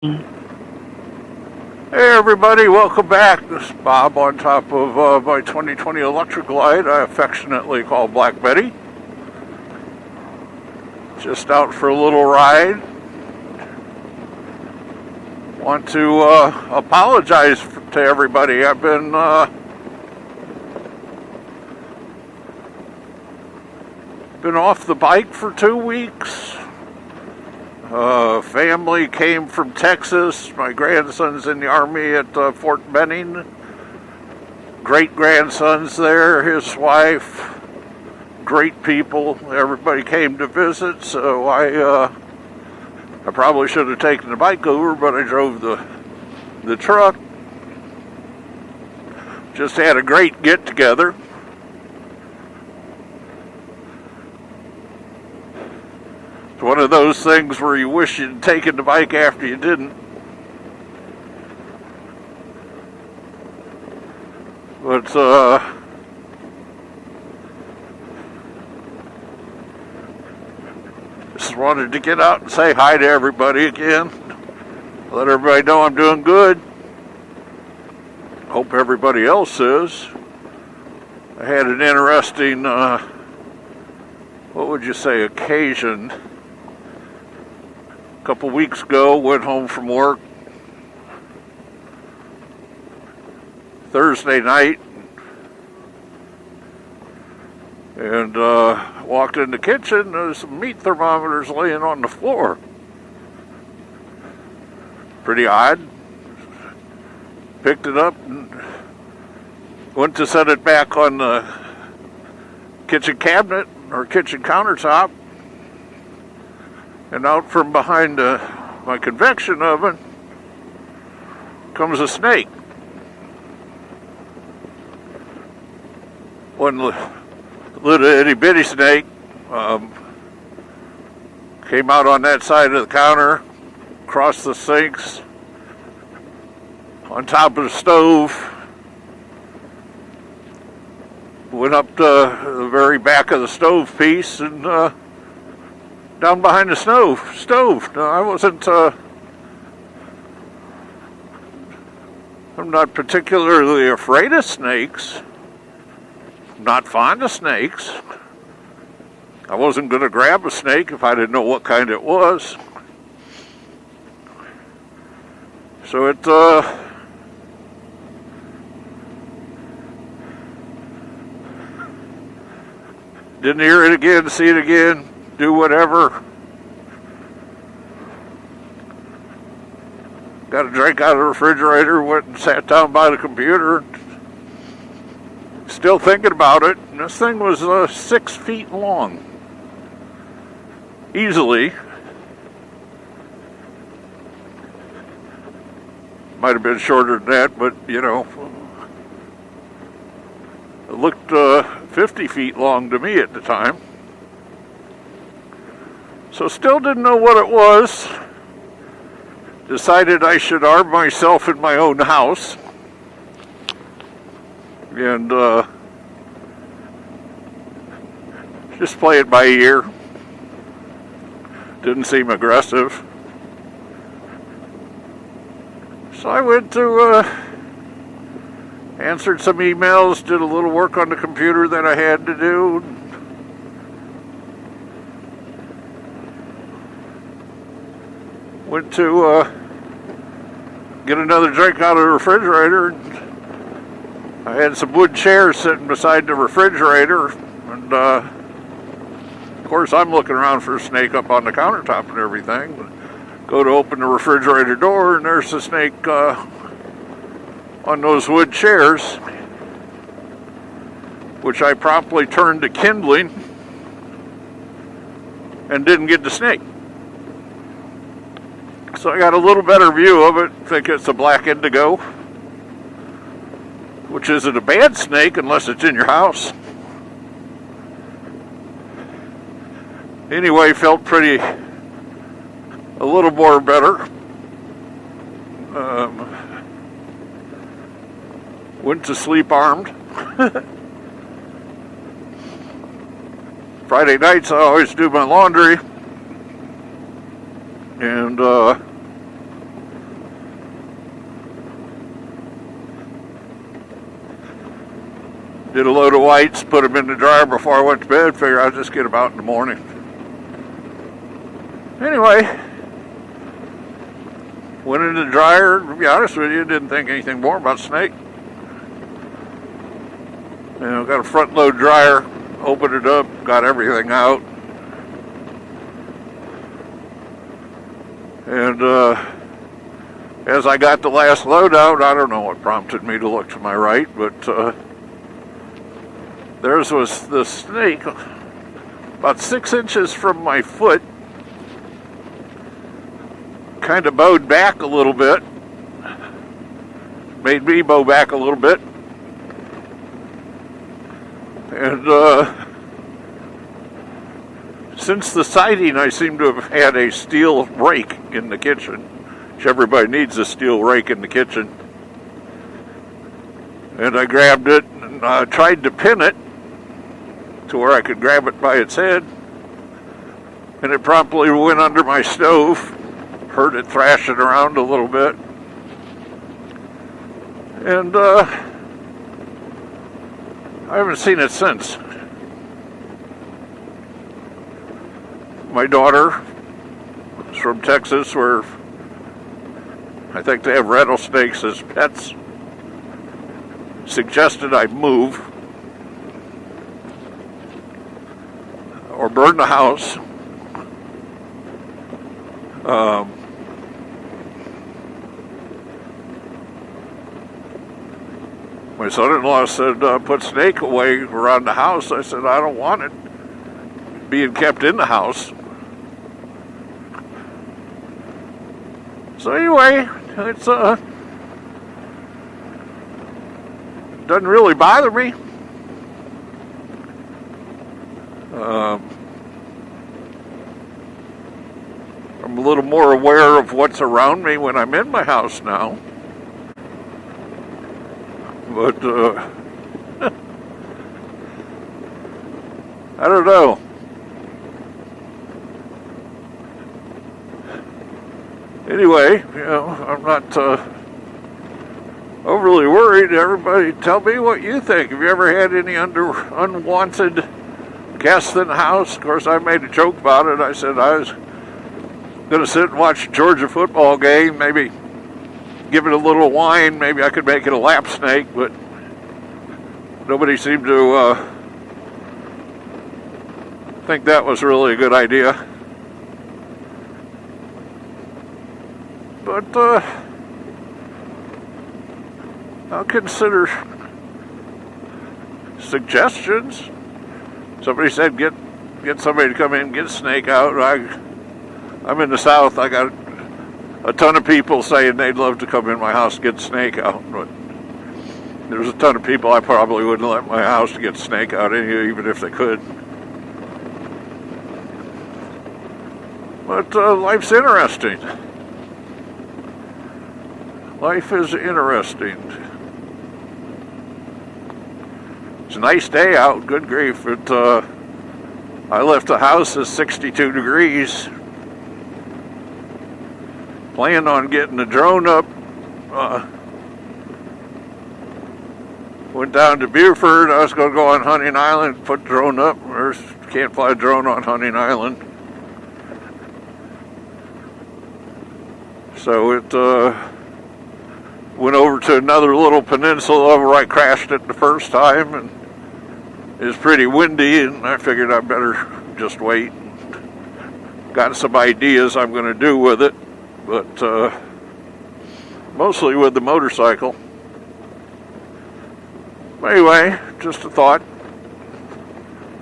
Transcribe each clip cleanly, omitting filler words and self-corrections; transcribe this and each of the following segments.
Hey everybody, welcome back. This is Bob on top of my 2020 Electra Glide I affectionately call Black Betty. Just out for a little ride. Want to apologize to everybody. I've been off the bike for 2 weeks. Family came from Texas. My grandson's in the Army at Fort Benning. Great-grandson's there, his wife. Great people. Everybody came to visit, so I probably should have taken the bike over, but I drove the truck. Just had a great get-together. It's one of those things where you wish you'd taken the bike after you didn't. But, just wanted to get out and say hi to everybody again. Let everybody know I'm doing good. Hope everybody else is. I had an interesting, what would you say, occasion. A couple weeks ago, went home from work Thursday night and walked in the kitchen. There's some meat thermometers laying on the floor. Pretty odd. Picked it up and went to set it back on the kitchen cabinet or kitchen countertop. And out from behind my convection oven comes a snake. One little itty bitty snake came out on that side of the counter, across the sinks, on top of the stove, went up to the very back of the stove piece and down behind the stove. No, I wasn't, I'm not particularly afraid of snakes. Not fond of snakes. I wasn't going to grab a snake if I didn't know what kind it was. So it, didn't hear it again, see it again. Do whatever. Got a drink out of the refrigerator, went and sat down by the computer. Still thinking about it. And this thing was 6 feet long. Easily. Might have been shorter than that, but you know. It looked 50 feet long to me at the time. So still didn't know what it was. Decided I should arm myself in my own house. And just play it by ear. Didn't seem aggressive. So I went to answered some emails, did a little work on the computer that I had to do. Went to get another drink out of the refrigerator. I had some wood chairs sitting beside the refrigerator, and of course I'm looking around for a snake up on the countertop and everything. Go to open the refrigerator door, and there's a snake on those wood chairs, which I promptly turned to kindling and didn't get the snake. So I got a little better view of it. Think it's a black indigo, which isn't a bad snake unless it's in your house. Anyway, felt a little more better. Went to sleep armed. Friday nights I always do my laundry. And Did a load of whites, put them in the dryer before I went to bed. Figure I'd just get them out in the morning. Anyway, went in the dryer. To be honest with you, didn't think anything more about snake. Got a front load dryer, opened it up, got everything out. And as I got the last load out, I don't know what prompted me to look to my right, but there was the snake about 6 inches from my foot, kind of bowed back a little bit, made me bow back a little bit. And since the sighting, I seem to have had a steel rake in the kitchen, which everybody needs a steel rake in the kitchen. And I grabbed it and tried to pin it to where I could grab it by its head. And it promptly went under my stove. Heard it thrashing around a little bit. And I haven't seen it since. My daughter is from Texas, where I think they have rattlesnakes as pets. Suggested I move or burn the house. My son-in-law said, put snake away around the house. I said, I don't want it being kept in the house. So anyway, it's doesn't really bother me. I'm a little more aware of what's around me when I'm in my house now. But I don't know. Anyway, I'm not overly worried. Everybody tell me what you think. Have you ever had any unwanted guests in the house? Of course, I made a joke about it. I said I was going to sit and watch a Georgia football game, maybe give it a little wine, maybe I could make it a lap snake, but nobody seemed to think that was really a good idea. But I'll consider suggestions. Somebody said get somebody to come in and get a snake out. I'm in the South. I got a ton of people saying they'd love to come in my house and get a snake out, but there's a ton of people I probably wouldn't let in my house to get a snake out anyway, even if they could. But life's interesting. Life is interesting. It's a nice day out, good grief. I left the house at 62 degrees. Planned on getting the drone up. Went down to Buford. I was going to go on Hunting Island, put the drone up. Can't fly a drone on Hunting Island. So it went over to another little peninsula where I crashed it the first time, and it was pretty windy, and I figured I better just wait. Got some ideas I'm going to do with it, but mostly with the motorcycle. Anyway, just a thought.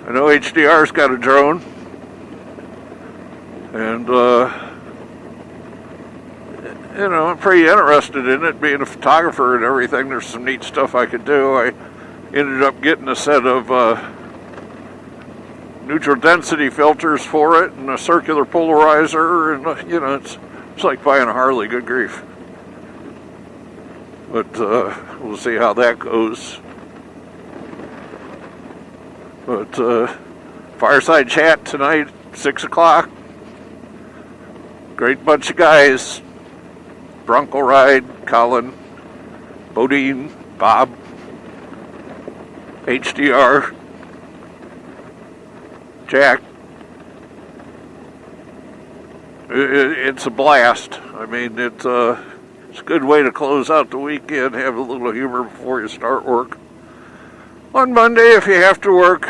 I know HDR's got a drone, and I'm pretty interested in it, being a photographer and everything. There's some neat stuff I could do. I ended up getting a set of neutral density filters for it and a circular polarizer, and it's like buying a Harley, good grief. But we'll see how that goes. But fireside chat tonight, 6 o'clock. Great bunch of guys. Bronco Ride, Colin, Bodine, Bob. HDR jack. It's a blast. I mean, it's a good way to close out the weekend, have a little humor before you start work. On Monday, if you have to work,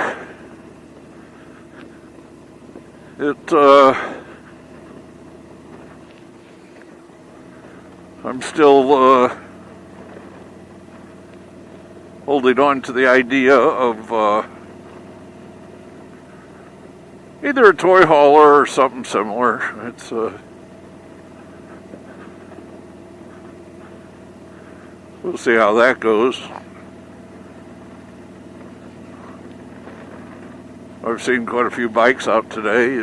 I'm still holding on to the idea of either a toy hauler or something similar. It's we'll see how that goes. I've seen quite a few bikes out today.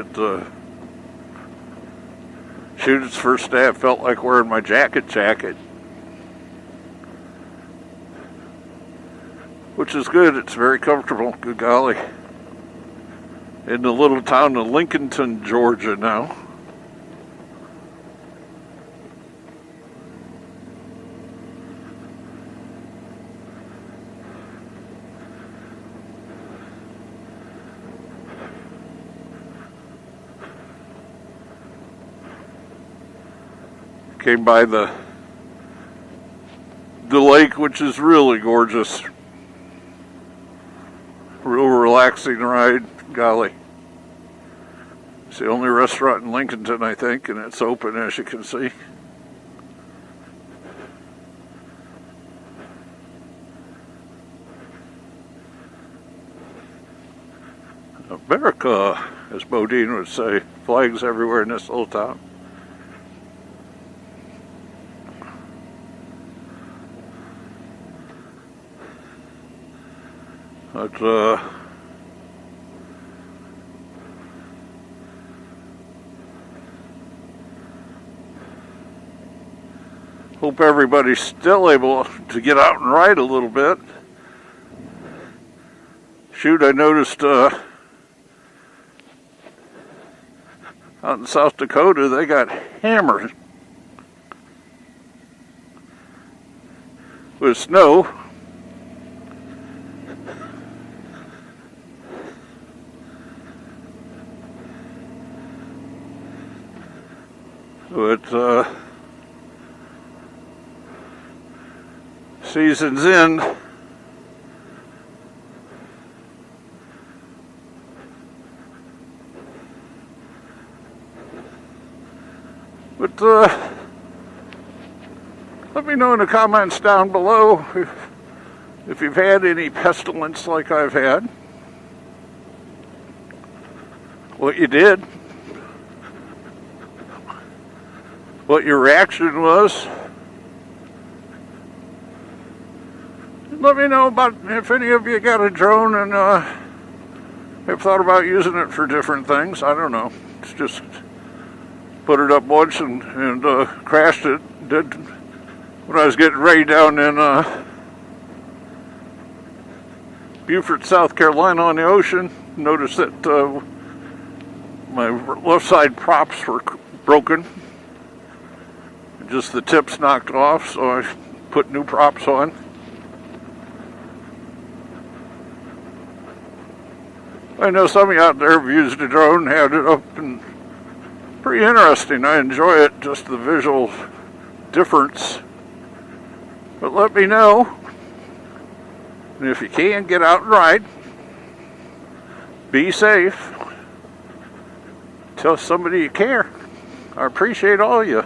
Shoot, its first day I felt like wearing my jacket, which is good. It's very comfortable, good golly. In the little town of Lincolnton, Georgia now. Came by the lake, which is really gorgeous. Real relaxing ride, golly. It's the only restaurant in Lincolnton, I think, and it's open, as you can see. America, as Bodine would say, flags everywhere in this little town. But, hope everybody's still able to get out and ride a little bit. Shoot, I noticed out in South Dakota they got hammered with snow. But season's in. But let me know in the comments down below if you've had any pestilence like I've had. What you did. What your reaction was. Let me know about if any of you got a drone and have thought about using it for different things. I don't know. It's just put it up once and crashed it. Did when I was getting ready down in Beaufort, South Carolina on the ocean. Noticed that my left side props were broken. Just the tips knocked off, so I put new props on. I know some of you out there have used a drone, had it up, and pretty interesting. I enjoy it, just the visual difference. But let me know. And if you can, get out and ride. Be safe. Tell somebody you care. I appreciate all of you.